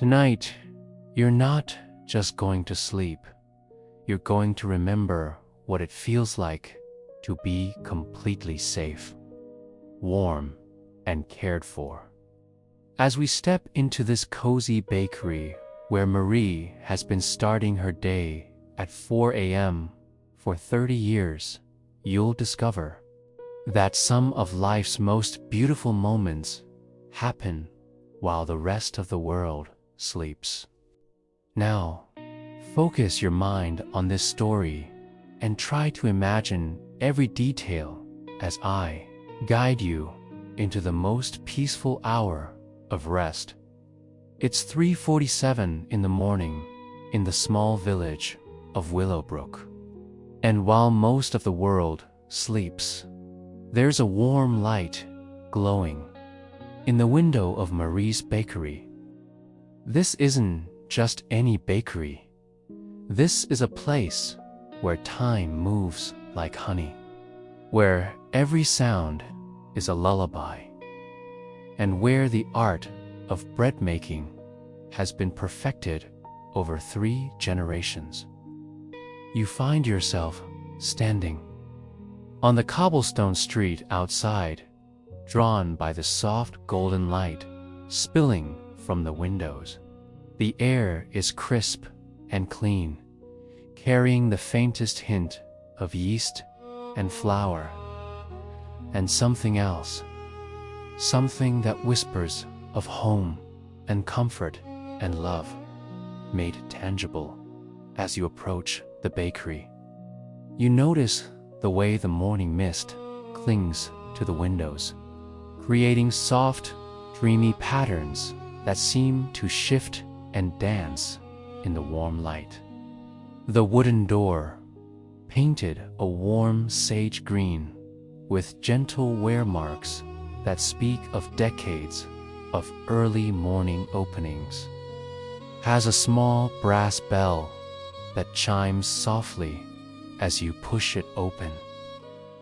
Tonight, you're not just going to sleep. You're going to remember what it feels like to be completely safe, warm, and cared for. As we step into this cozy bakery where Marie has been starting her day at 4 a.m. for 30 years, you'll discover that some of life's most beautiful moments happen while the rest of the world sleeps. Now, focus your mind on this story and try to imagine every detail as I guide you into the most peaceful hour of rest. It's 3:47 in the morning in the small village of Willowbrook. And while most of the world sleeps, there's a warm light glowing in the window of Marie's bakery. This isn't just any bakery. This is a place where time moves like honey, where every sound is a lullaby, and where the art of bread making has been perfected over 3 generations. You find yourself standing on the cobblestone street outside, drawn by the soft golden light spilling from the windows. The air is crisp and clean, carrying the faintest hint of yeast and flour, and something else, something that whispers of home and comfort and love, made tangible as you approach the bakery. You notice the way the morning mist clings to the windows, creating soft, dreamy patterns that seem to shift and dance in the warm light. The wooden door, painted a warm sage green with gentle wear marks that speak of decades of early morning openings, has a small brass bell that chimes softly as you push it open.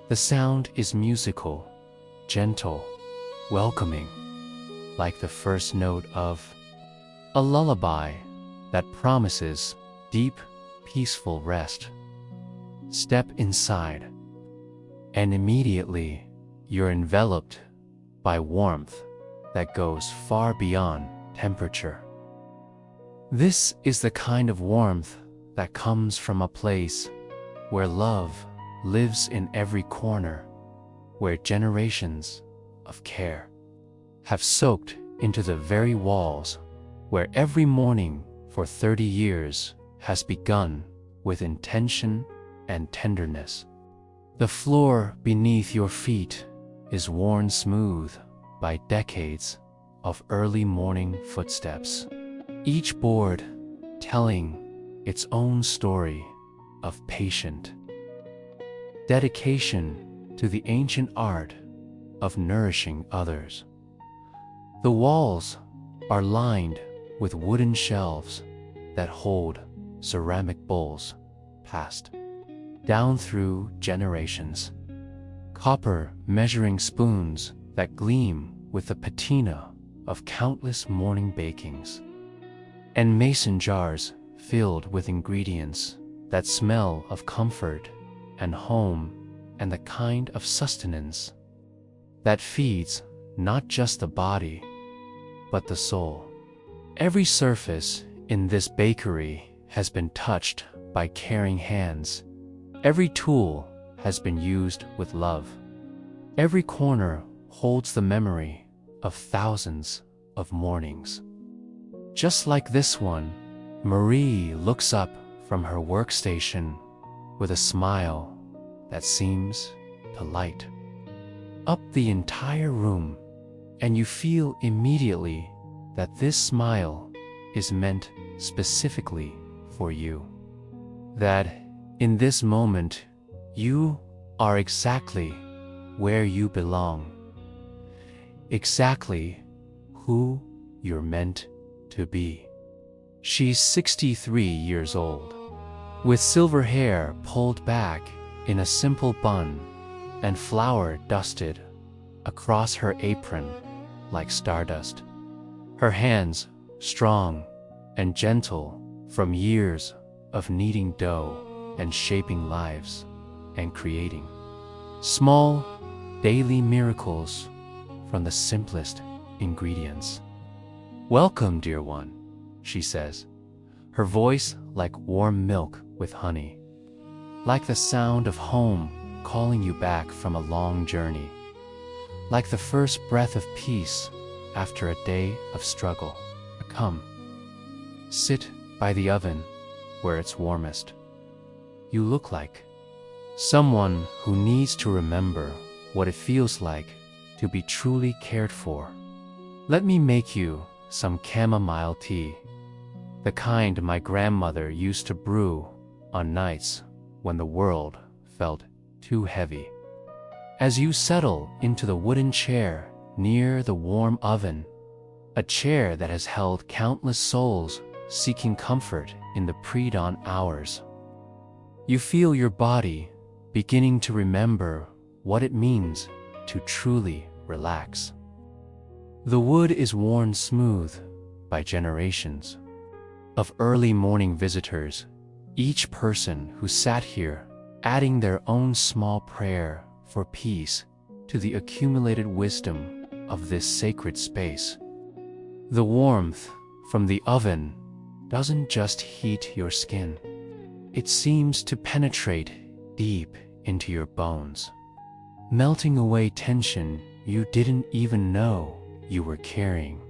The sound is musical, gentle, welcoming, like the first note of a lullaby that promises deep, peaceful rest. Step inside, and immediately you're enveloped by warmth that goes far beyond temperature. This is the kind of warmth that comes from a place where love lives in every corner, where generations of care have soaked into the very walls, where every morning for 30 years has begun with intention and tenderness. The floor beneath your feet is worn smooth by decades of early morning footsteps, each board telling its own story of patient dedication to the ancient art of nourishing others. The walls are lined with wooden shelves that hold ceramic bowls passed down through generations, copper measuring spoons that gleam with the patina of countless morning bakings, and mason jars filled with ingredients that smell of comfort and home and the kind of sustenance that feeds not just the body, but the soul. Every surface in this bakery has been touched by caring hands. Every tool has been used with love. Every corner holds the memory of thousands of mornings. Just like this one, Marie looks up from her workstation with a smile that seems to light up the entire room, and you feel immediately that this smile is meant specifically for you. That in this moment, you are exactly where you belong, exactly who you're meant to be. She's 63 years old, with silver hair pulled back in a simple bun and flour dusted across her apron like stardust. Her hands, strong and gentle from years of kneading dough and shaping lives and creating small daily miracles from the simplest ingredients. "Welcome, dear one," she says, her voice like warm milk with honey, like the sound of home calling you back from a long journey, like the first breath of peace after a day of struggle. "Come, sit by the oven where it's warmest. You look like someone who needs to remember what it feels like to be truly cared for. Let me make you some chamomile tea, the kind my grandmother used to brew on nights when the world felt too heavy." As you settle into the wooden chair near the warm oven, a chair that has held countless souls seeking comfort in the pre-dawn hours, you feel your body beginning to remember what it means to truly relax. The wood is worn smooth by generations of early morning visitors, each person who sat here adding their own small prayer for peace to the accumulated wisdom of this sacred space. The warmth from the oven doesn't just heat your skin. It seems to penetrate deep into your bones, melting away tension you didn't even know you were carrying.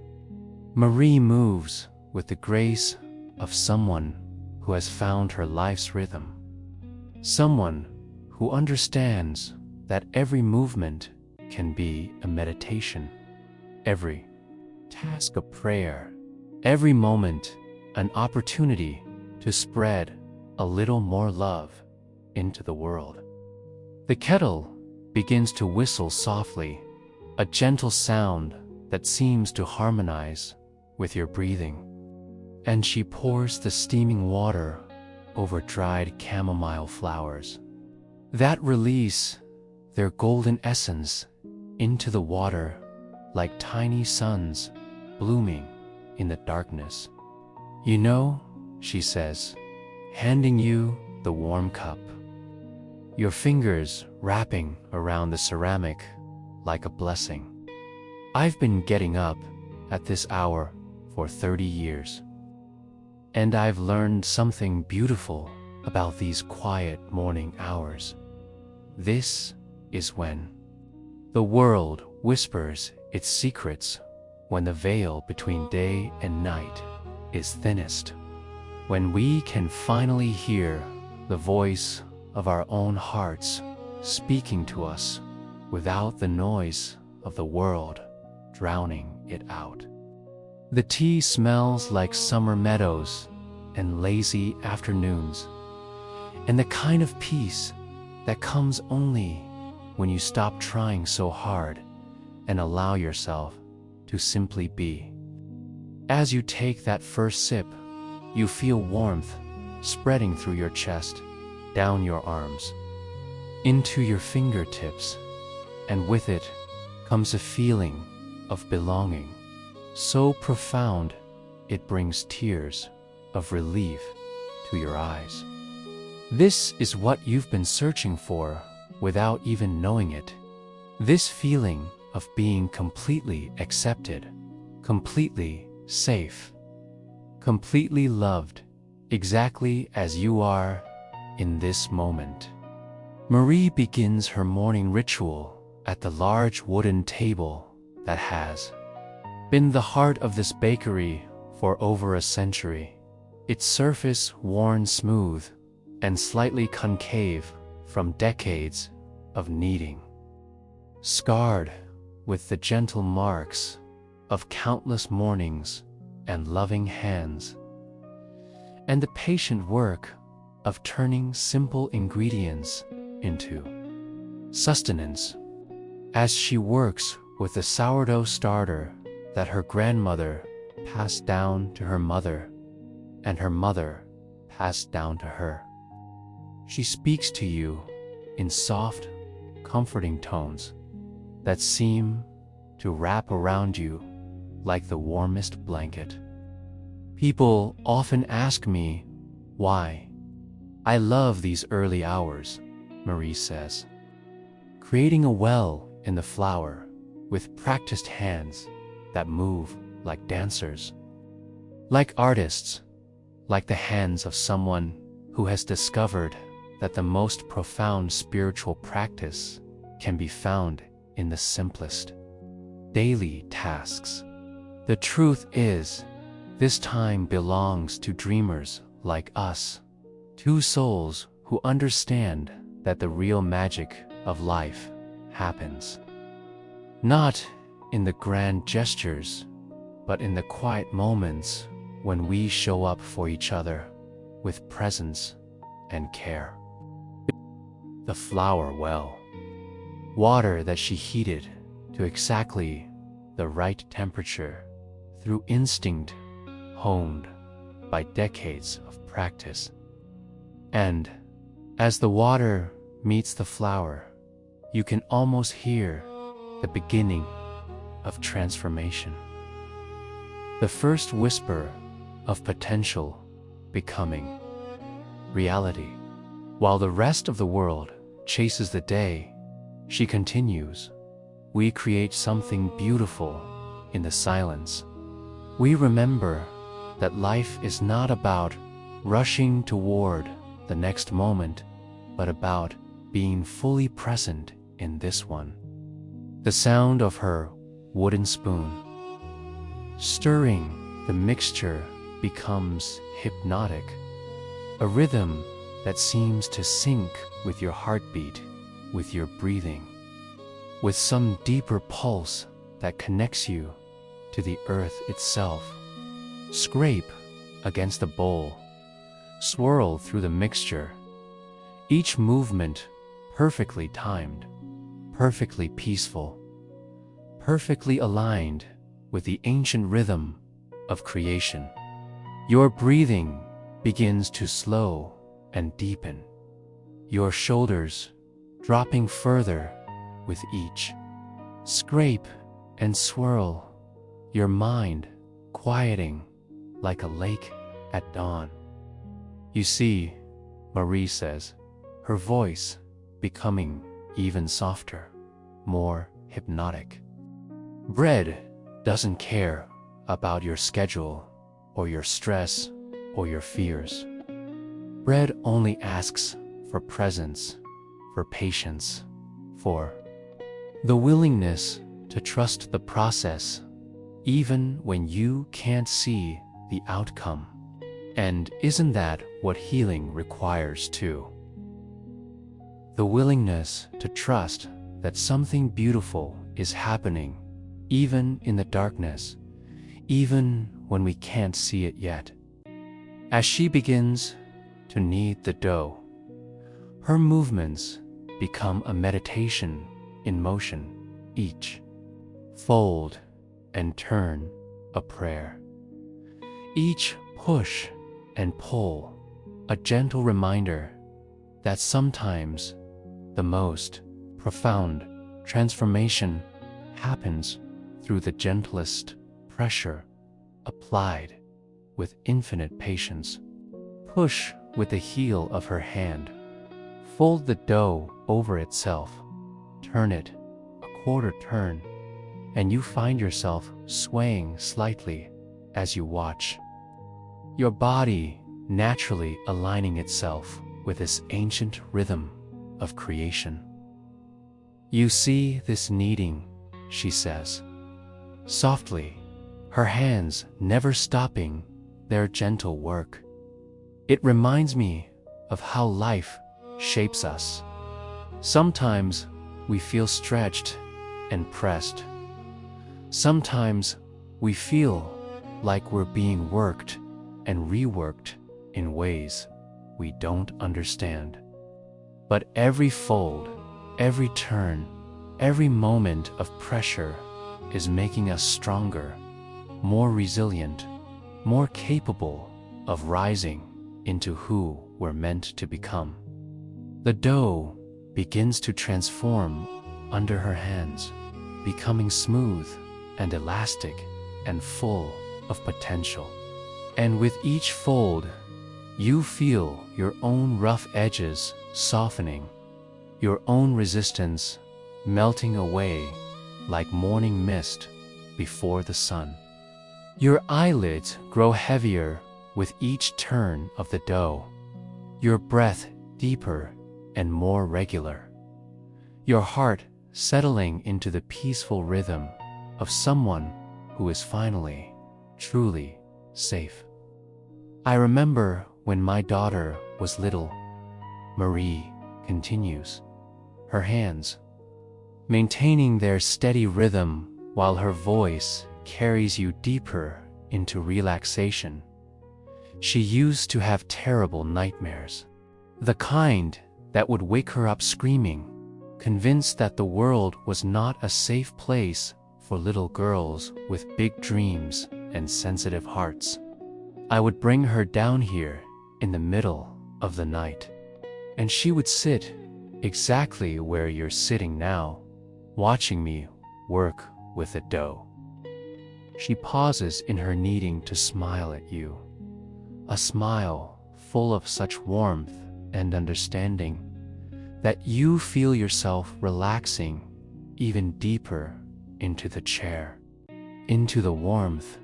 Marie moves with the grace of someone who has found her life's rhythm, someone who understands that every movement can be a meditation, every task a prayer, every moment an opportunity to spread a little more love into the world. The kettle begins to whistle softly, a gentle sound that seems to harmonize with your breathing, and she pours the steaming water over dried chamomile flowers that release their golden essence into the water like tiny suns blooming in the darkness. "You know," she says, handing you the warm cup, your fingers wrapping around the ceramic like a blessing, "I've been getting up at this hour for 30 years, and I've learned something beautiful about these quiet morning hours. This is when the world whispers its secrets, when the veil between day and night is thinnest, when we can finally hear the voice of our own hearts speaking to us without the noise of the world drowning it out." The tea smells like summer meadows and lazy afternoons, and the kind of peace that comes only when you stop trying so hard and allow yourself to simply be. As you take that first sip, you feel warmth spreading through your chest, down your arms, into your fingertips, and with it comes a feeling of belonging, so profound it brings tears of relief to your eyes. This is what you've been searching for without even knowing it. This feeling of being completely accepted, completely safe, completely loved, exactly as you are in this moment. Marie begins her morning ritual at the large wooden table that has been the heart of this bakery for over a century, its surface worn smooth and slightly concave from decades of kneading, scarred with the gentle marks of countless mornings and loving hands, and the patient work of turning simple ingredients into sustenance. As she works with the sourdough starter that her grandmother passed down to her mother, and her mother passed down to her, she speaks to you in soft, comforting tones that seem to wrap around you like the warmest blanket. People often ask me why. I love these early hours, Marie says. Creating a well in the flower with practiced hands that move like dancers, like artists, like the hands of someone who has discovered that the most profound spiritual practice can be found in the simplest daily tasks. The truth is, this time belongs to dreamers like us, two souls who understand that the real magic of life happens not in the grand gestures, but in the quiet moments when we show up for each other with presence and care. The flower well, water that she heated to exactly the right temperature through instinct honed by decades of practice. And as the water meets the flower, you can almost hear the beginning of transformation. The first whisper of potential becoming reality. While the rest of the world chases the day, she continues, we create something beautiful in the silence. We remember that life is not about rushing toward the next moment, but about being fully present in this one. The sound of her wooden spoon stirring the mixture becomes hypnotic, a rhythm that seems to sync with your heartbeat, with your breathing, with some deeper pulse that connects you to the earth itself. Scrape against the bowl, swirl through the mixture, each movement perfectly timed, perfectly peaceful, perfectly aligned with the ancient rhythm of creation. Your breathing begins to slow and deepen, your shoulders dropping further with each scrape and swirl, your mind quieting like a lake at dawn. You see, Marie says, her voice becoming even softer, more hypnotic. Bread doesn't care about your schedule or your stress or your fears. Bread only asks for presence, for patience, for the willingness to trust the process, even when you can't see the outcome. And isn't that what healing requires too? The willingness to trust that something beautiful is happening, even in the darkness, even when we can't see it yet. As she begins to knead the dough, her movements become a meditation in motion, each fold and turn a prayer, each push and pull a gentle reminder that sometimes the most profound transformation happens through the gentlest pressure applied with infinite patience. Push with the heel of her hand, fold the dough over itself, turn it a quarter turn, and you find yourself swaying slightly as you watch, your body naturally aligning itself with this ancient rhythm of creation. You see this kneading, she says, softly, her hands never stopping their gentle work. It reminds me of how life shapes us. Sometimes we feel stretched and pressed. Sometimes we feel like we're being worked and reworked in ways we don't understand. But every fold, every turn, every moment of pressure is making us stronger, more resilient, more capable of rising into who we're meant to become. The dough begins to transform under her hands, becoming smooth and elastic and full of potential. And with each fold, you feel your own rough edges softening, your own resistance melting away like morning mist before the sun. Your eyelids grow heavier with each turn of the dough, your breath deeper and more regular, your heart settling into the peaceful rhythm of someone who is finally, truly safe. I remember when my daughter was little, Marie continues, her hands maintaining their steady rhythm while her voice carries you deeper into relaxation. She used to have terrible nightmares, the kind that would wake her up screaming, convinced that the world was not a safe place for little girls with big dreams and sensitive hearts. I would bring her down here in the middle of the night, and she would sit exactly where you're sitting now, watching me work with the dough. She pauses in her needing to smile at you, a smile full of such warmth and understanding that you feel yourself relaxing even deeper into the chair, into the warmth,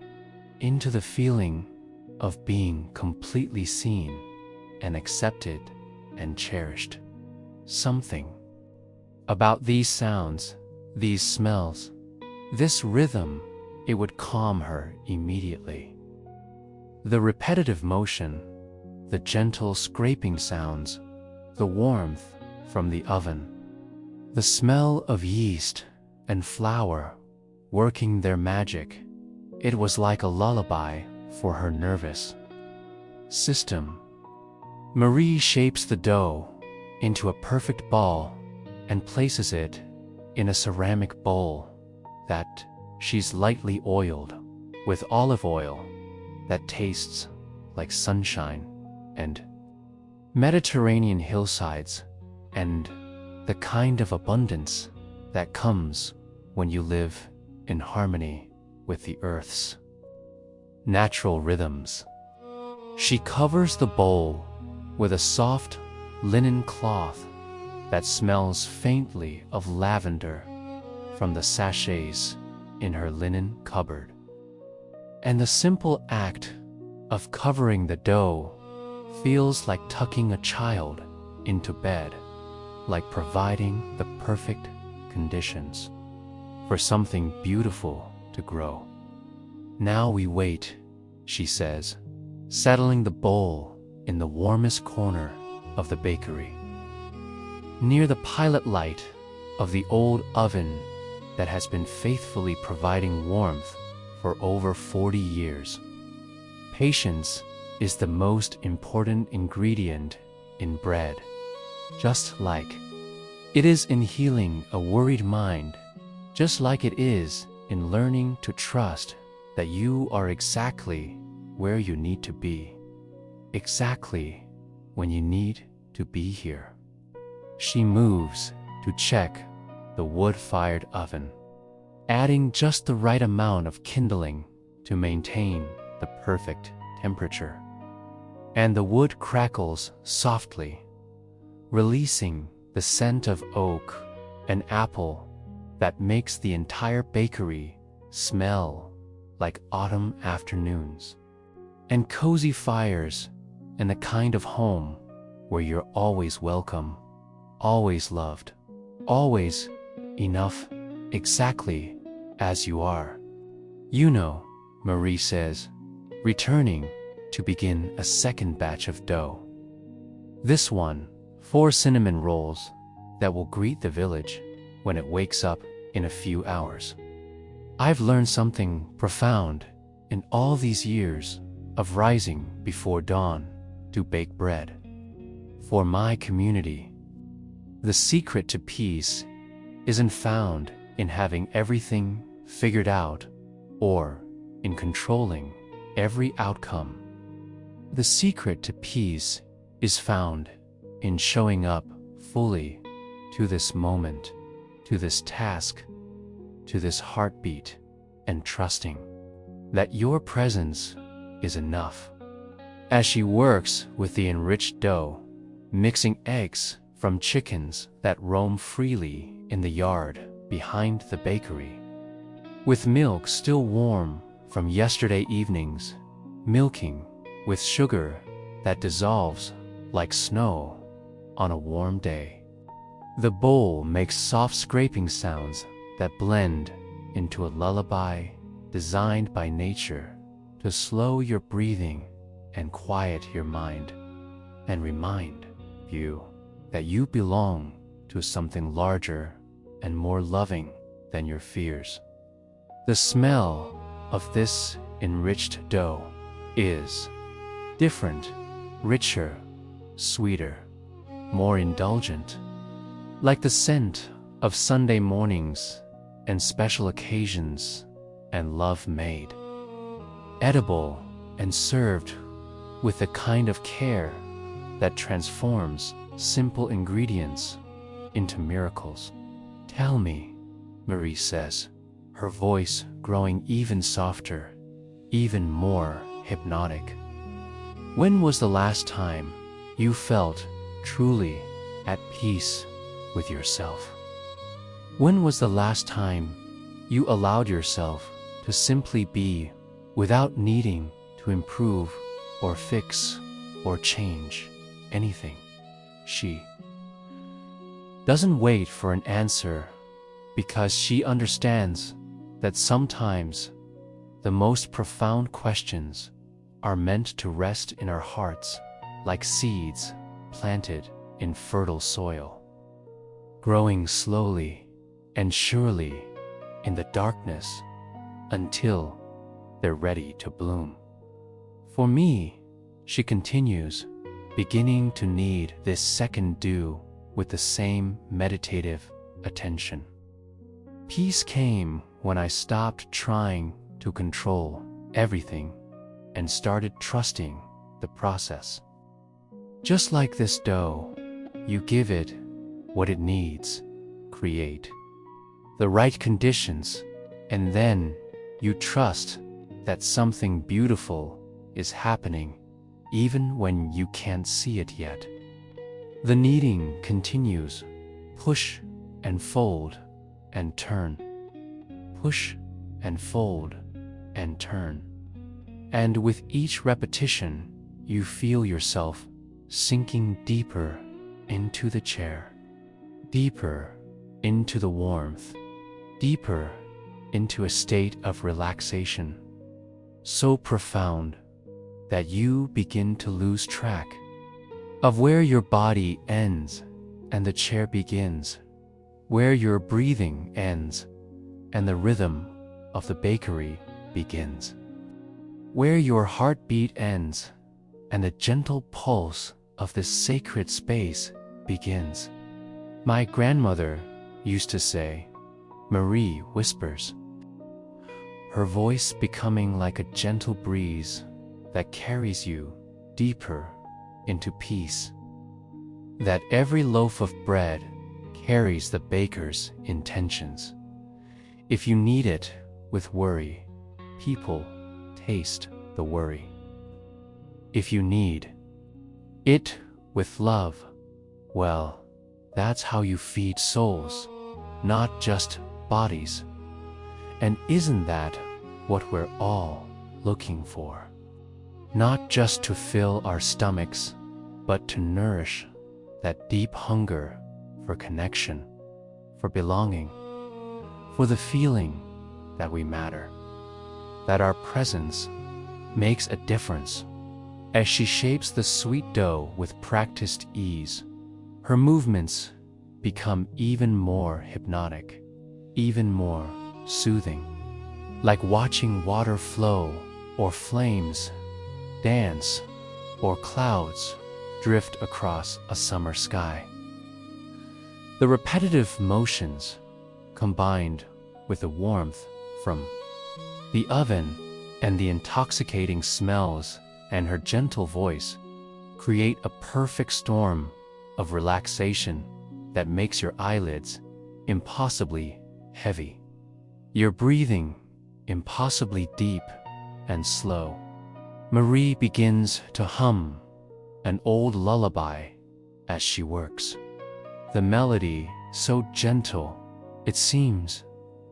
into the feeling of being completely seen and accepted and cherished. Something about these sounds, these smells, this rhythm, it would calm her immediately. The repetitive motion, the gentle scraping sounds, the warmth from the oven, the smell of yeast and flour working their magic, it was like a lullaby for her nervous system. Marie shapes the dough into a perfect ball and places it in a ceramic bowl that she's lightly oiled with olive oil that tastes like sunshine and Mediterranean hillsides and the kind of abundance that comes when you live in harmony with the earth's natural rhythms. She covers the bowl with a soft linen cloth that smells faintly of lavender from the sachets in her linen cupboard. And the simple act of covering the dough feels like tucking a child into bed, like providing the perfect conditions for something beautiful to grow. Now we wait, she says, settling the bowl in the warmest corner of the bakery, near the pilot light of the old oven that has been faithfully providing warmth for over 40 years. Patience is the most important ingredient in bread, just like it is in healing a worried mind, just like it is in learning to trust that you are exactly where you need to be, exactly when you need to be here. She moves to check the wood-fired oven, adding just the right amount of kindling to maintain the perfect temperature. And the wood crackles softly, releasing the scent of oak and apple that makes the entire bakery smell like autumn afternoons, and cozy fires, and the kind of home where you're always welcome, always loved, always enough, exactly as you are. You know, Marie says, returning to begin a second batch of dough. This one, 4 cinnamon rolls that will greet the village when it wakes up in a few hours. I've learned something profound in all these years of rising before dawn to bake bread. For my community, the secret to peace isn't found in having everything figured out or in controlling every outcome. The secret to peace is found in showing up fully to this moment, to this task, to this heartbeat, and trusting that your presence is enough. As she works with the enriched dough, mixing eggs from chickens that roam freely in the yard behind the bakery, with milk still warm from yesterday evening's milking, with sugar that dissolves like snow on a warm day. The bowl makes soft scraping sounds that blend into a lullaby designed by nature to slow your breathing and quiet your mind, and remind you that you belong to something larger and more loving than your fears. The smell of this enriched dough is different, richer, sweeter, more indulgent, like the scent of Sunday mornings and special occasions and love made, edible and served with the kind of care that transforms simple ingredients into miracles. "Tell me," Marie says, her voice growing even softer, even more hypnotic. "When was the last time you felt truly at peace with yourself? When was the last time you allowed yourself to simply be without needing to improve or fix or change anything?" She doesn't wait for an answer because she understands that sometimes the most profound questions are meant to rest in our hearts like seeds planted in fertile soil, growing slowly and surely in the darkness until they're ready to bloom. For me, she continues, beginning to need this second dew with the same meditative attention. Peace came when I stopped trying to control everything and started trusting the process. Just like this dough, you give it what it needs, create the right conditions, and then you trust that something beautiful is happening even when you can't see it yet. The kneading continues, push and fold and turn, push and fold and turn. And with each repetition, you feel yourself sinking deeper into the chair, deeper into the warmth, deeper into a state of relaxation, so profound that you begin to lose track of where your body ends and the chair begins, where your breathing ends and the rhythm of the bakery begins, where your heartbeat ends and the gentle pulse of this sacred space begins. My grandmother used to say, "Marie whispers," her voice becoming like a gentle breeze that carries you deeper into peace. That every loaf of bread carries the baker's intentions. If you knead it with worry, people taste the worry. If you knead it with love, well, that's how you feed souls, not just bodies. And isn't that what we're all looking for? Not just to fill our stomachs, but to nourish that deep hunger for connection, for belonging, for the feeling that we matter, that our presence makes a difference. As she shapes the sweet dough with practiced ease, her movements become even more hypnotic, even more soothing, like watching water flow or flames dance or clouds drift across a summer sky. The repetitive motions, combined with the warmth from the oven and the intoxicating smells and her gentle voice, create a perfect storm of relaxation that makes your eyelids impossibly heavy, your breathing impossibly deep and slow, Marie begins to hum an old lullaby as she works. The melody, so gentle, it seems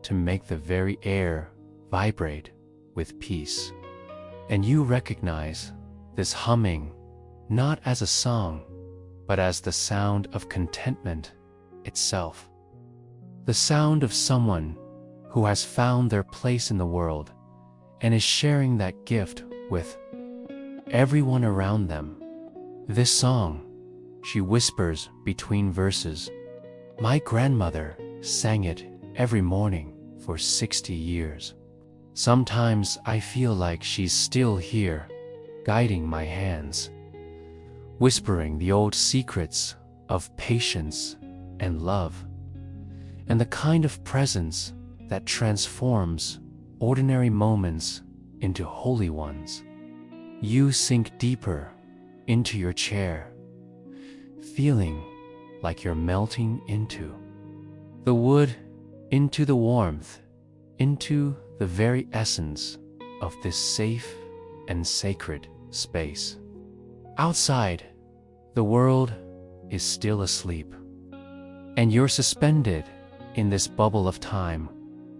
to make the very air vibrate with peace. And you recognize this humming not as a song, but as the sound of contentment itself. The sound of someone who has found their place in the world and is sharing that gift with everyone around them. This song, she whispers between verses, my grandmother sang it every morning for 60 years. Sometimes I feel like she's still here, guiding my hands, whispering the old secrets of patience and love, and the kind of presence that transforms ordinary moments into holy ones. You sink deeper into your chair, feeling like you're melting into the wood, into the warmth, into the very essence of this safe and sacred space. Outside, the world is still asleep, and you're suspended in this bubble of time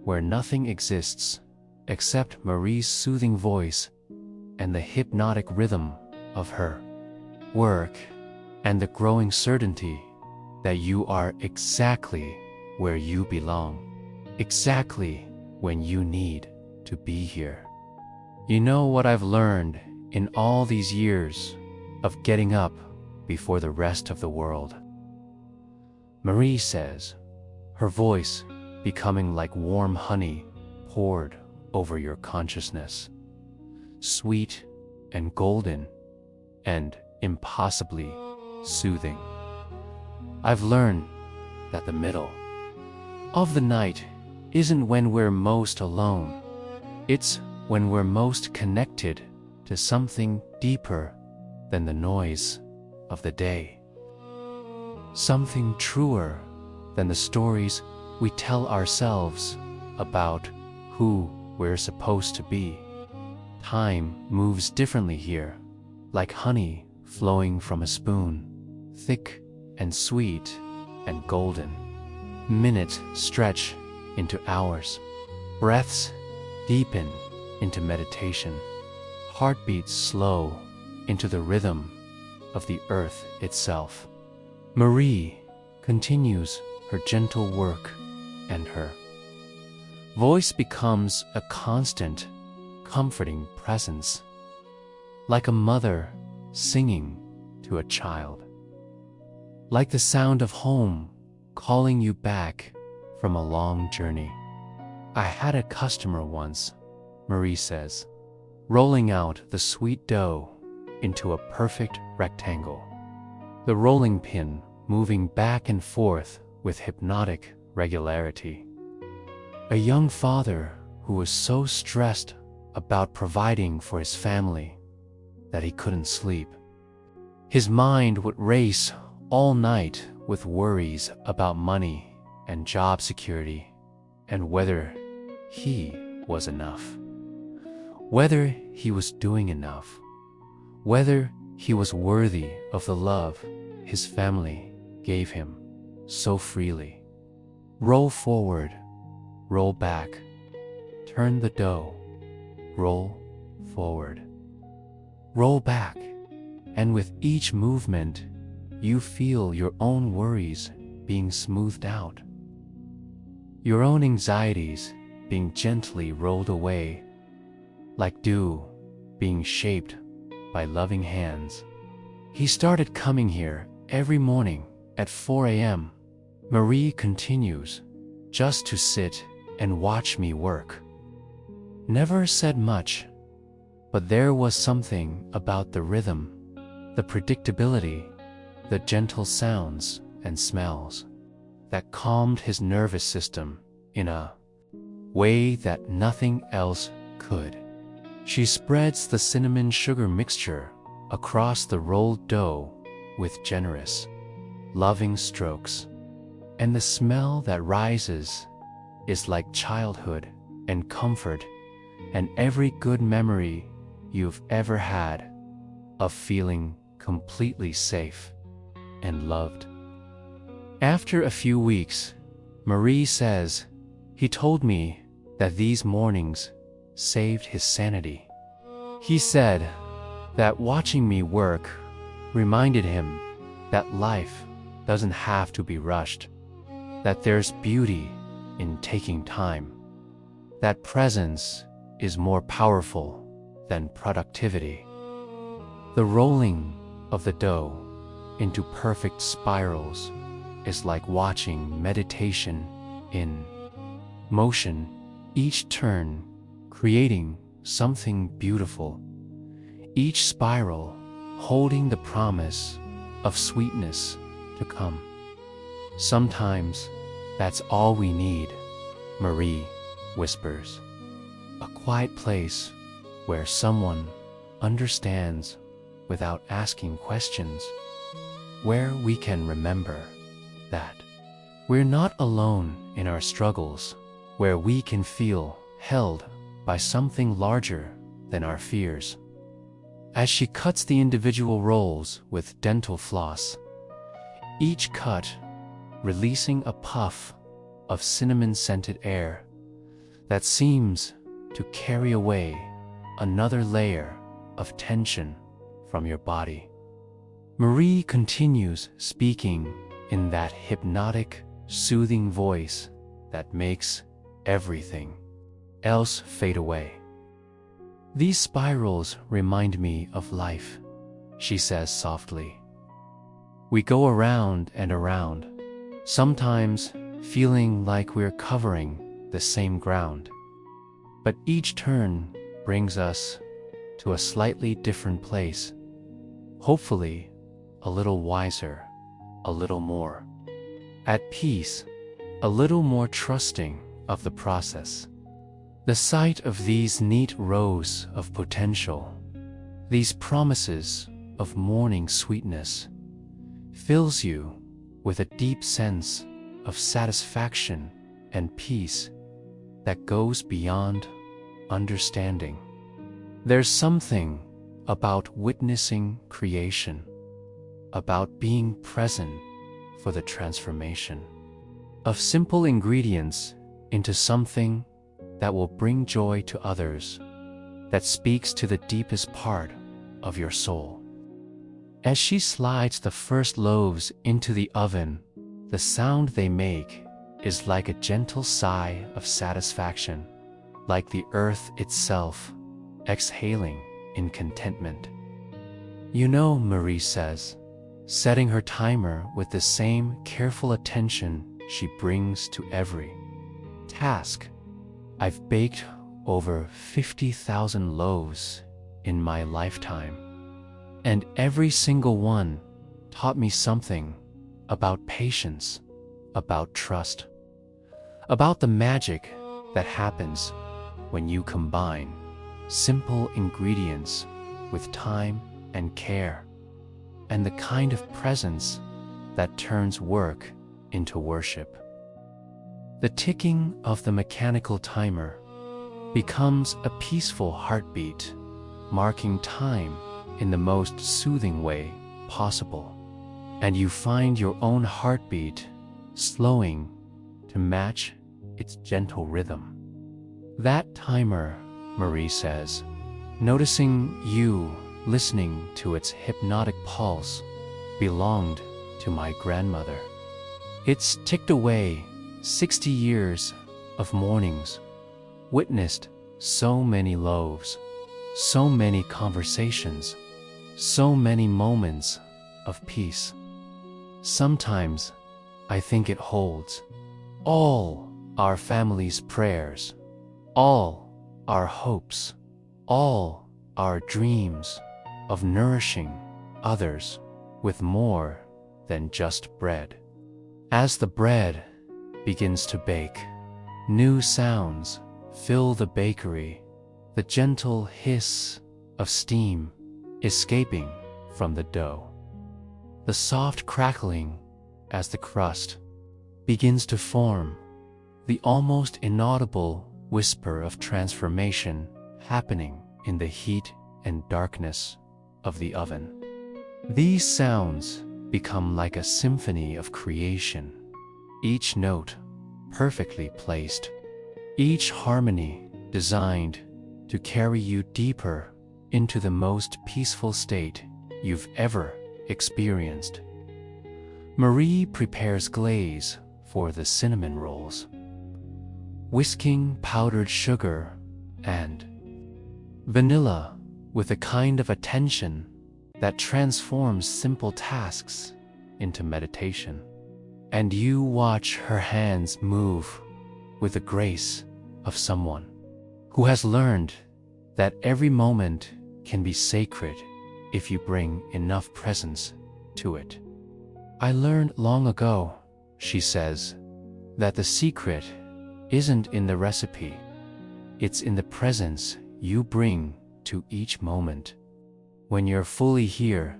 where nothing exists except Marie's soothing voice and the hypnotic rhythm of her work, and the growing certainty that you are exactly where you belong, exactly when you need to be here. You know what I've learned in all these years of getting up before the rest of the world? Marie says, her voice becoming like warm honey poured over your consciousness, sweet and golden and impossibly soothing. I've learned that the middle of the night isn't when we're most alone. It's when we're most connected to something deeper than the noise of the day. Something truer than the stories we tell ourselves about who we're supposed to be. Time moves differently here, like honey flowing from a spoon, thick and sweet and golden. Minutes stretch into hours, breaths deepen into meditation, heartbeats slow into the rhythm of the earth itself. Marie continues her gentle work, and her voice becomes a constant, comforting presence, like a mother singing to a child, like the sound of home calling you back from a long journey. I had a customer once, Marie says, rolling out the sweet dough into a perfect rectangle, the rolling pin moving back and forth with hypnotic regularity. A young father who was so stressed about providing for his family that he couldn't sleep. His mind would race all night with worries about money and job security and whether he was enough, whether he was doing enough, whether he was worthy of the love his family gave him so freely. Roll forward, roll back, turn the dough, roll forward, roll back, and with each movement, you feel your own worries being smoothed out, your own anxieties being gently rolled away, like dew being shaped by loving hands. He started coming here every morning at 4 a.m. Marie continues, just to sit and watch me work. Never said much, but there was something about the rhythm, the predictability, the gentle sounds and smells that calmed his nervous system in a way that nothing else could. She spreads the cinnamon sugar mixture across the rolled dough with generous, loving strokes, and the smell that rises is like childhood and comfort and every good memory you've ever had of feeling completely safe and loved. After a few weeks, Marie says he told me that these mornings saved his sanity. He said that watching me work reminded him that life doesn't have to be rushed, that there's beauty in taking time, that presence is more powerful than productivity. The rolling of the dough into perfect spirals is like watching meditation in motion, each turn creating something beautiful, each spiral holding the promise of sweetness to come. Sometimes that's all we need, Marie whispers. A quiet place where someone understands without asking questions, where we can remember that we're not alone in our struggles, where we can feel held by something larger than our fears. As she cuts the individual rolls with dental floss, each cut releasing a puff of cinnamon-scented air that seems to carry away another layer of tension from your body. Marie continues speaking in that hypnotic, soothing voice that makes everything else fade away. These spirals remind me of life, she says softly. We go around and around, sometimes feeling like we're covering the same ground. But each turn brings us to a slightly different place, hopefully a little wiser, a little more at peace, a little more trusting of the process. The sight of these neat rows of potential, these promises of morning sweetness, fills you with a deep sense of satisfaction and peace that goes beyond understanding. There's something about witnessing creation, about being present for the transformation of simple ingredients into something that will bring joy to others, that speaks to the deepest part of your soul. As she slides the first loaves into the oven, the sound they make is like a gentle sigh of satisfaction, like the earth itself exhaling in contentment. You know, Marie says, setting her timer with the same careful attention she brings to every task. I've baked over 50,000 loaves in my lifetime, and every single one taught me something about patience, about trust, about the magic that happens when you combine simple ingredients with time and care, and the kind of presence that turns work into worship. The ticking of the mechanical timer becomes a peaceful heartbeat, marking time in the most soothing way possible, and you find your own heartbeat slowing to match its gentle rhythm. That timer, Marie says, noticing you listening to its hypnotic pulse, belonged to my grandmother. It's ticked away 60 years of mornings, witnessed so many loaves, so many conversations, so many moments of peace. Sometimes I think it holds all our family's prayers, all our hopes, all our dreams of nourishing others with more than just bread. As the bread begins to bake, new sounds fill the bakery, the gentle hiss of steam escaping from the dough, the soft crackling as the crust begins to form, the almost inaudible whisper of transformation happening in the heat and darkness of the oven. These sounds become like a symphony of creation, each note perfectly placed, each harmony designed to carry you deeper into the most peaceful state you've ever experienced. Marie prepares glaze for the cinnamon rolls, whisking powdered sugar and vanilla with a kind of attention that transforms simple tasks into meditation. And you watch her hands move with the grace of someone who has learned that every moment can be sacred if you bring enough presence to it. I learned long ago, she says, that the secret isn't in the recipe, it's in the presence you bring to each moment. When you're fully here,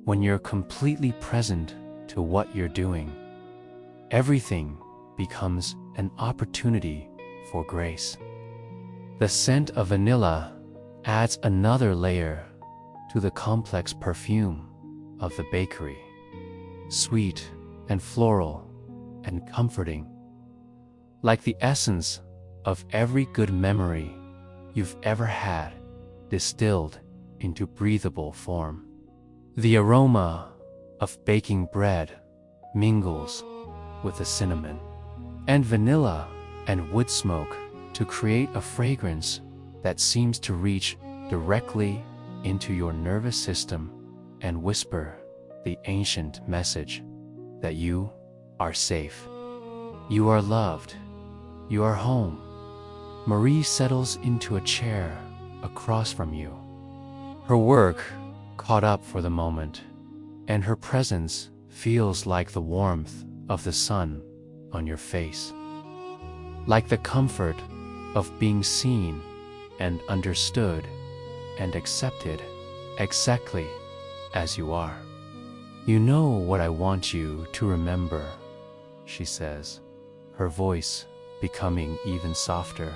when you're completely present to what you're doing, everything becomes an opportunity for grace. The scent of vanilla adds another layer to the complex perfume of the bakery, sweet and floral and comforting, like the essence of every good memory you've ever had distilled into breathable form. The aroma of baking bread mingles with the cinnamon and vanilla and wood smoke to create a fragrance that seems to reach directly into your nervous system and whisper the ancient message that you are safe, you are loved, you are home. Marie settles into a chair across from you, her work caught up for the moment, and her presence feels like the warmth of the sun on your face, like the comfort of being seen and understood and accepted exactly as you are. You know what I want you to remember, she says, her voice becoming even softer,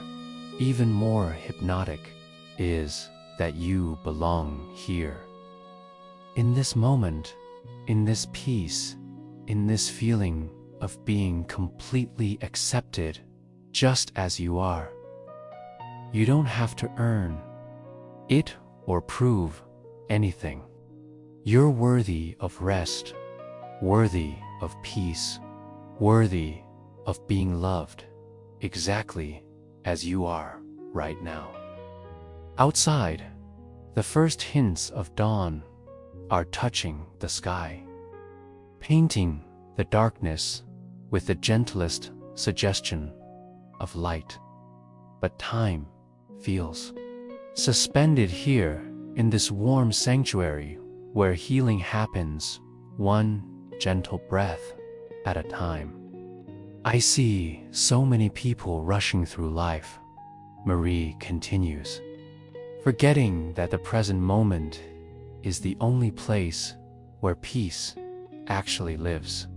even more hypnotic, is that you belong here. In this moment, in this peace, in this feeling of being completely accepted just as you are. You don't have to earn it or prove anything. You're worthy of rest, worthy of peace, worthy of being loved exactly as you are right now. Outside, the first hints of dawn are touching the sky, painting the darkness with the gentlest suggestion of light. But time feels suspended here in this warm sanctuary where healing happens one gentle breath at a time. I see so many people rushing through life, Marie continues, forgetting that the present moment is the only place where peace actually lives.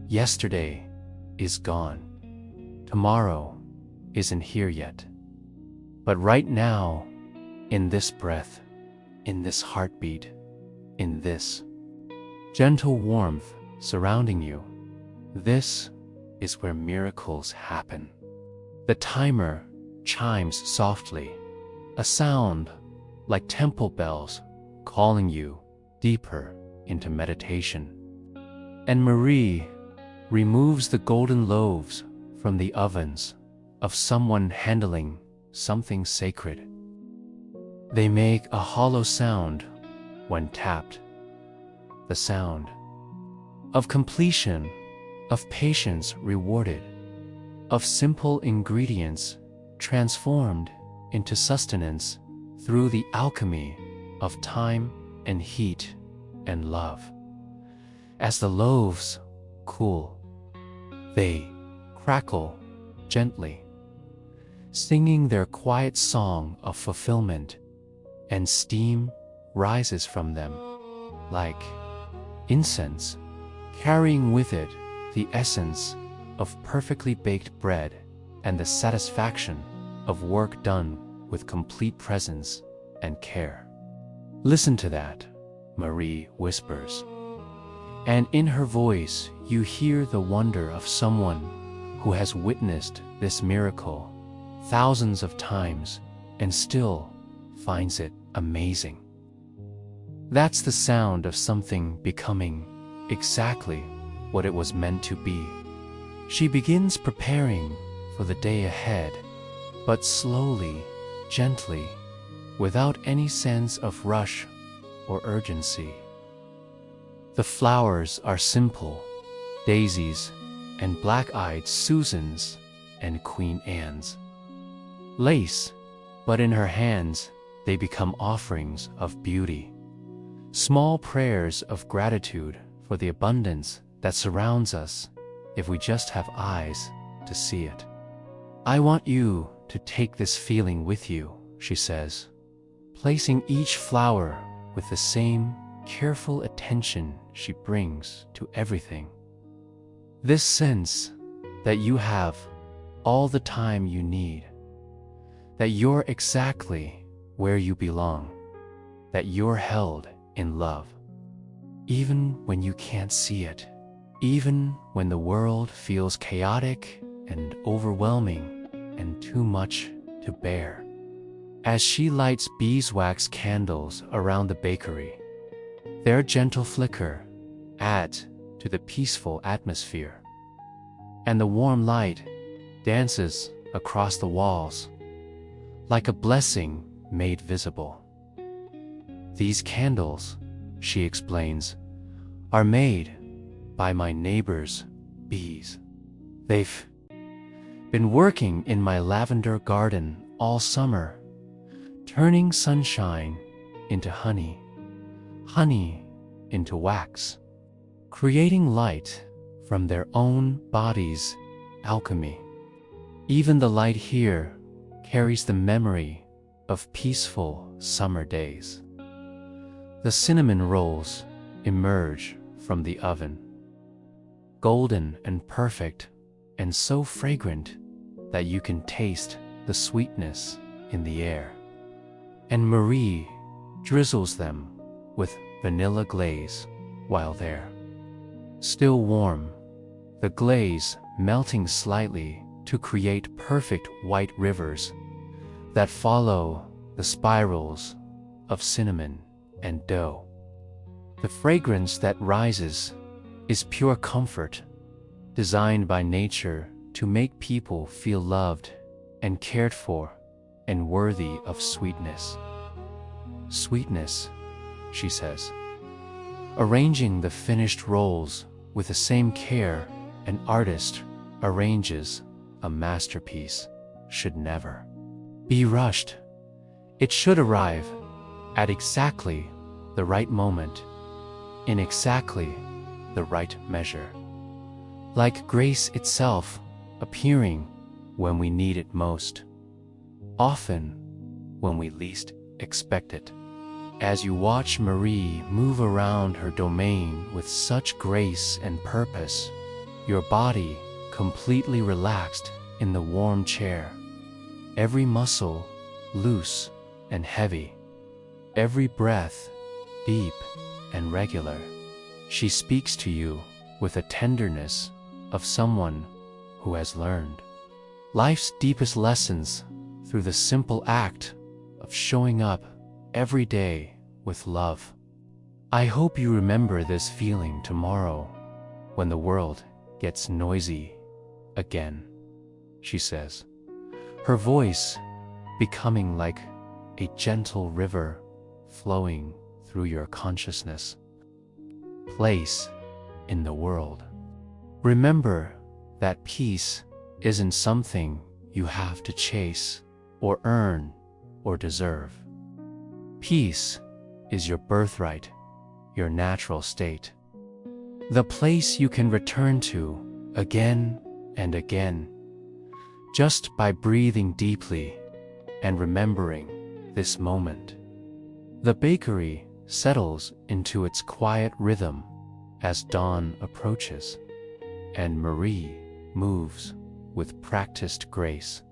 Yesterday is gone. Tomorrow isn't here yet. But right now, in this breath, in this heartbeat, in this gentle warmth surrounding you, this is where miracles happen. The timer chimes softly, a sound like temple bells calling you deeper into meditation. And Marie removes the golden loaves from the ovens of someone handling something sacred. They make a hollow sound when tapped, the sound of completion, of patience rewarded, of simple ingredients transformed into sustenance through the alchemy of time and heat and love. As the loaves cool, they crackle gently, singing their quiet song of fulfillment, and steam rises from them like incense, carrying with it the essence of perfectly baked bread and the satisfaction of work done with complete presence and care. Listen to that, Marie whispers. And in her voice, you hear the wonder of someone who has witnessed this miracle thousands of times and still finds it amazing. That's the sound of something becoming exactly what it was meant to be. She begins preparing for the day ahead, but slowly, gently, without any sense of rush or urgency. The flowers are simple, daisies and black-eyed Susans and Queen Anne's. Lace, but in her hands they become offerings of beauty, small prayers of gratitude for the abundance that surrounds us if we just have eyes to see it. I want you to take this feeling with you, she says, placing each flower with the same careful attention she brings to everything. This sense that you have all the time you need, that you're exactly where you belong, that you're held in love, even when you can't see it, even when the world feels chaotic and overwhelming and too much to bear. As she lights beeswax candles around the bakery, their gentle flicker adds to the peaceful atmosphere, and the warm light dances across the walls like a blessing made visible. These candles, she explains, are made by my neighbor's bees. They've been working in my lavender garden all summer, turning sunshine into honey, honey into wax, creating light from their own body's alchemy. Even the light here carries the memory of peaceful summer days. The cinnamon rolls emerge from the oven, golden and perfect, and so fragrant that you can taste the sweetness in the air. And Marie drizzles them with vanilla glaze while they're still warm, the glaze melting slightly to create perfect white rivers that follow the spirals of cinnamon and dough. The fragrance that rises is pure comfort, designed by nature to make people feel loved and cared for and worthy of sweetness. Sweetness, she says, arranging the finished rolls with the same care an artist arranges a masterpiece, should never be rushed. It should arrive at exactly the right moment, in exactly the right measure, like grace itself appearing when we need it most, often when we least expect it. As you watch Marie move around her domain with such grace and purpose, your body completely relaxed in the warm chair, every muscle loose and heavy, every breath deep and regular. She speaks to you with a tenderness of someone who has learned life's deepest lessons through the simple act of showing up every day with love. I hope you remember this feeling tomorrow when the world gets noisy again, she says, her voice becoming like a gentle river flowing through your consciousness. Place in the world. Remember that peace isn't something you have to chase or earn or deserve. Peace is your birthright, your natural state, the place you can return to again and again, just by breathing deeply and remembering this moment. The bakery settles into its quiet rhythm as dawn approaches, and Marie moves with practiced grace,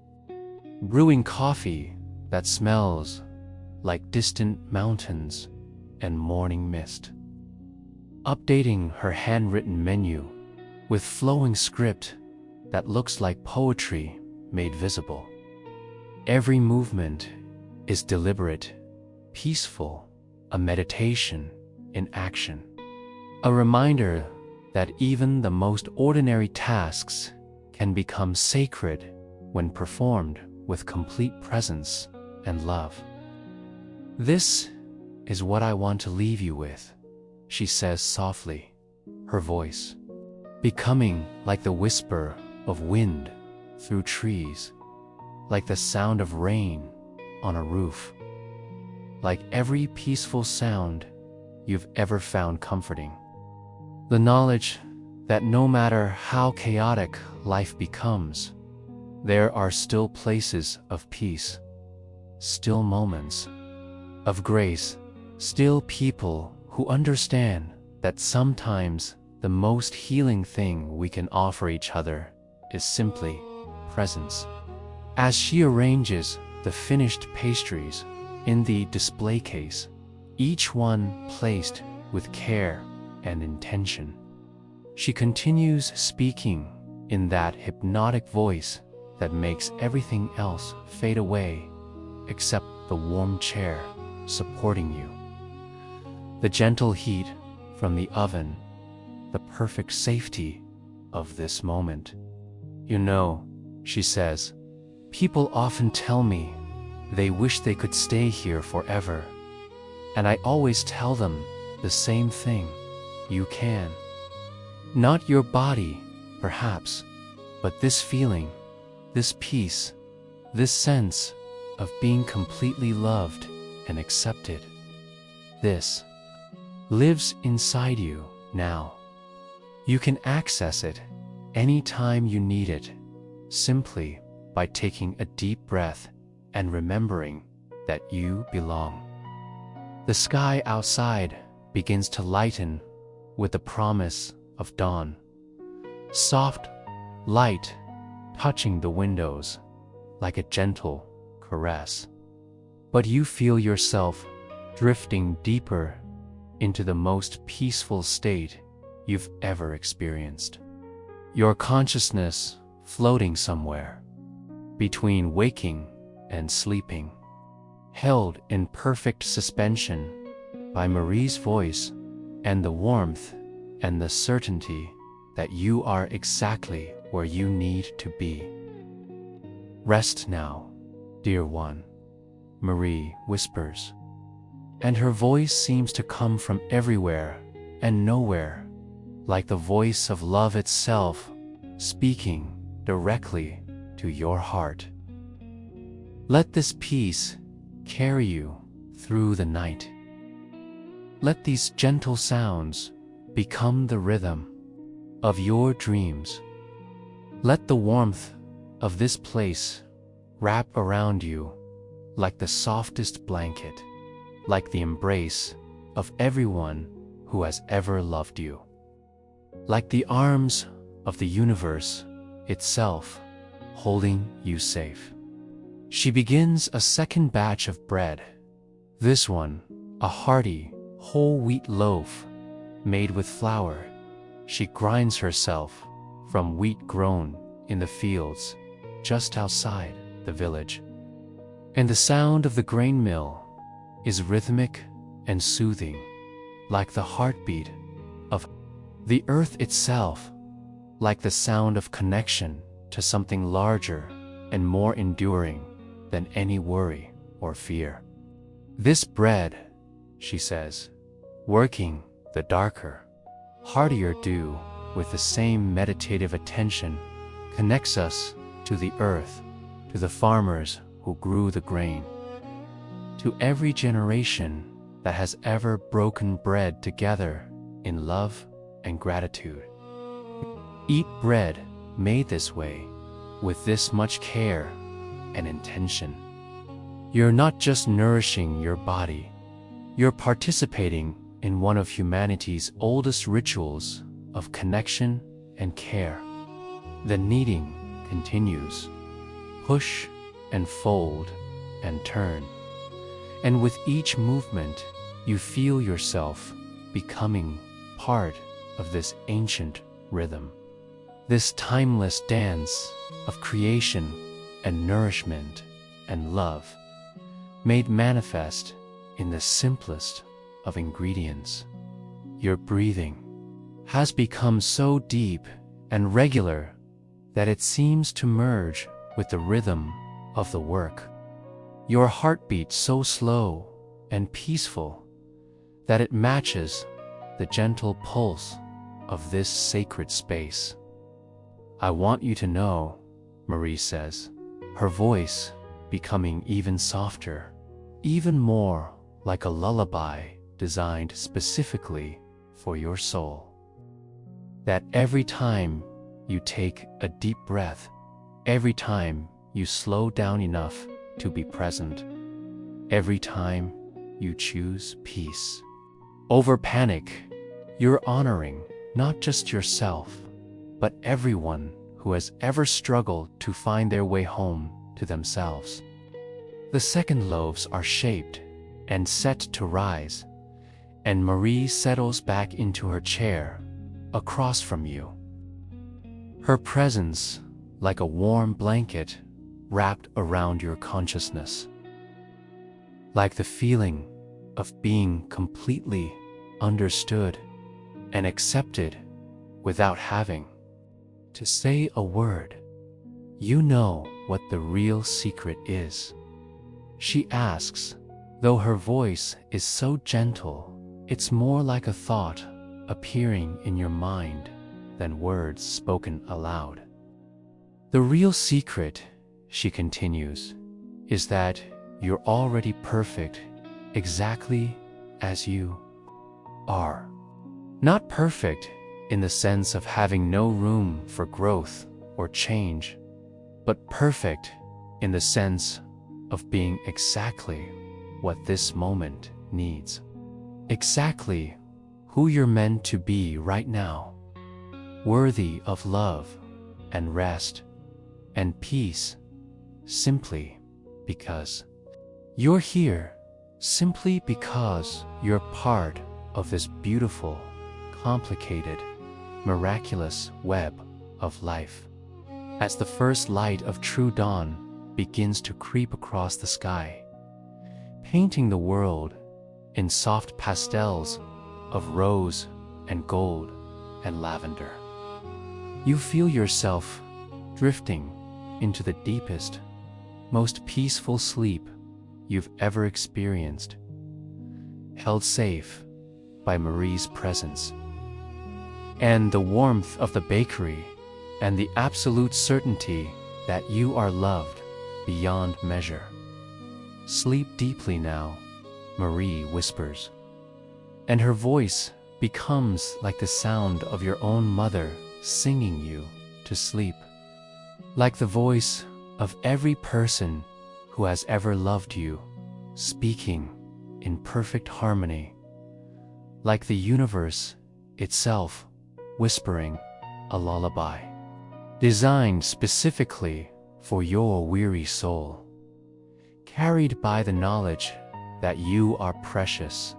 brewing coffee that smells like distant mountains and morning mist. Updating her handwritten menu with flowing script that looks like poetry made visible. Every movement is deliberate, peaceful, a meditation in action. A reminder that even the most ordinary tasks can become sacred when performed with complete presence and love. This is what I want to leave you with, she says softly, her voice becoming like the whisper of wind through trees, like the sound of rain on a roof, like every peaceful sound you've ever found comforting. The knowledge that no matter how chaotic life becomes, there are still places of peace, still moments of grace, still people who understand that sometimes the most healing thing we can offer each other is simply presence. As she arranges the finished pastries in the display case, each one placed with care and intention, she continues speaking in that hypnotic voice that makes everything else fade away except the warm chair supporting you, the gentle heat from the oven, the perfect safety of this moment. You know, she says, people often tell me they wish they could stay here forever, and I always tell them the same thing. You can. Not your body, perhaps, but this feeling, this peace, this sense of being completely loved and accepted. This lives inside you now. You can access it anytime you need it, simply by taking a deep breath and remembering that you belong. The sky outside begins to lighten with the promise of dawn. Soft light touching the windows like a gentle caress. But you feel yourself drifting deeper into the most peaceful state you've ever experienced. Your consciousness floating somewhere between waking and sleeping, held in perfect suspension by Marie's voice and the warmth and the certainty that you are exactly where you need to be. Rest now, dear one, Marie whispers, and her voice seems to come from everywhere and nowhere, like the voice of love itself, speaking directly to your heart. Let this peace carry you through the night. Let these gentle sounds become the rhythm of your dreams. Let the warmth of this place wrap around you like the softest blanket, like the embrace of everyone who has ever loved you, like the arms of the universe itself holding you safe. She begins a second batch of bread, this one a hearty, whole wheat loaf made with flour she grinds herself from wheat grown in the fields just outside the village. And the sound of the grain mill is rhythmic and soothing, like the heartbeat of the earth itself, like the sound of connection to something larger and more enduring than any worry or fear. This bread, she says, working the darker, heartier dew with the same meditative attention, connects us to the earth, to the farmers who grew the grain, to every generation that has ever broken bread together in love and gratitude. Eat bread made this way, with this much care and intention. You're not just nourishing your body, you're participating in one of humanity's oldest rituals of connection and care. The kneading continues. Push and fold and turn. And with each movement, you feel yourself becoming part of this ancient rhythm, this timeless dance of creation and nourishment and love, made manifest in the simplest of ingredients. Your breathing has become so deep and regular that it seems to merge with the rhythm of the work. Your heartbeat so slow and peaceful that it matches the gentle pulse of this sacred space. I want you to know, Marie says, her voice becoming even softer, even more like a lullaby designed specifically for your soul, that every time you take a deep breath, every time you slow down enough to be present, every time you choose peace over panic, you're honoring not just yourself, but everyone who has ever struggled to find their way home to themselves. The second loaves are shaped and set to rise, and Marie settles back into her chair across from you. Her presence like a warm blanket wrapped around your consciousness, like the feeling of being completely understood and accepted without having to say a word. You know what the real secret is, she asks, though her voice is so gentle, it's more like a thought appearing in your mind than words spoken aloud. The real secret, she continues, is that you're already perfect exactly as you are. Not perfect in the sense of having no room for growth or change, but perfect in the sense of being exactly what this moment needs. Exactly who you're meant to be right now, worthy of love and rest and peace, simply because you're here, simply because you're part of this beautiful, complicated, miraculous web of life. As the first light of true dawn begins to creep across the sky, painting the world in soft pastels of rose and gold and lavender, you feel yourself drifting into the deepest, most peaceful sleep you've ever experienced, held safe by Marie's presence. And the warmth of the bakery and the absolute certainty that you are loved beyond measure. Sleep deeply now, Marie whispers, and her voice becomes like the sound of your own mother singing you to sleep, like the voice of every person who has ever loved you, speaking in perfect harmony, like the universe itself whispering a lullaby, designed specifically for your weary soul, carried by the knowledge that you are precious,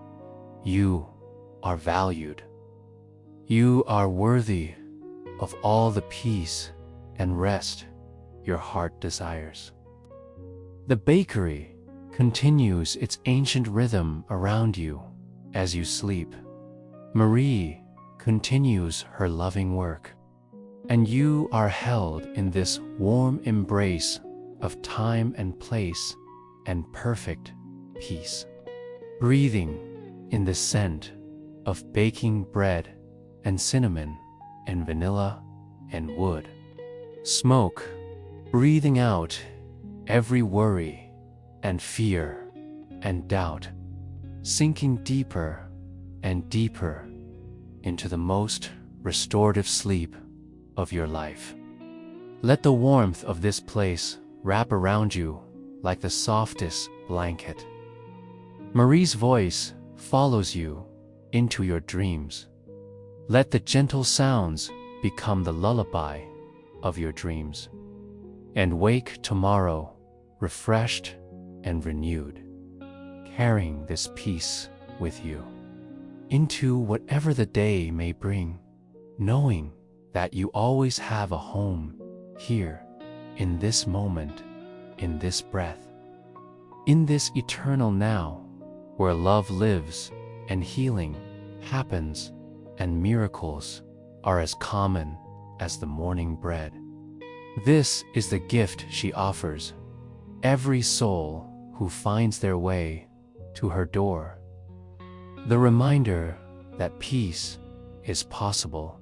you are valued, you are worthy of all the peace and rest your heart desires. The bakery continues its ancient rhythm around you as you sleep. Marie continues her loving work, and you are held in this warm embrace of time and place and perfect peace, breathing in the scent of baking bread and cinnamon and vanilla and wood. Smoke, breathing out every worry and fear and doubt, sinking deeper and deeper into the most restorative sleep of your life. Let the warmth of this place wrap around you like the softest blanket. Marie's voice follows you into your dreams. Let the gentle sounds become the lullaby of your dreams, and wake tomorrow refreshed and renewed, carrying this peace with you into whatever the day may bring, knowing that you always have a home here, in this moment, in this breath, in this eternal now, where love lives and healing happens and miracles are as common as the morning bread. This is the gift she offers every soul who finds their way to her door. The reminder that peace is possible,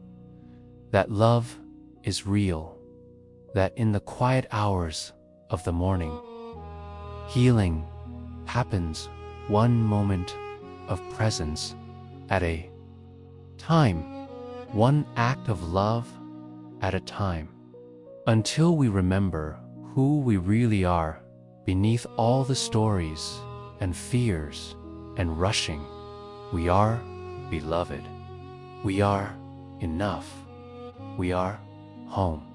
that love is real, that in the quiet hours of the morning, healing happens one moment of presence at a time, one act of love at a time, until we remember who we really are beneath all the stories and fears and rushing. We are beloved. We are enough. We are home.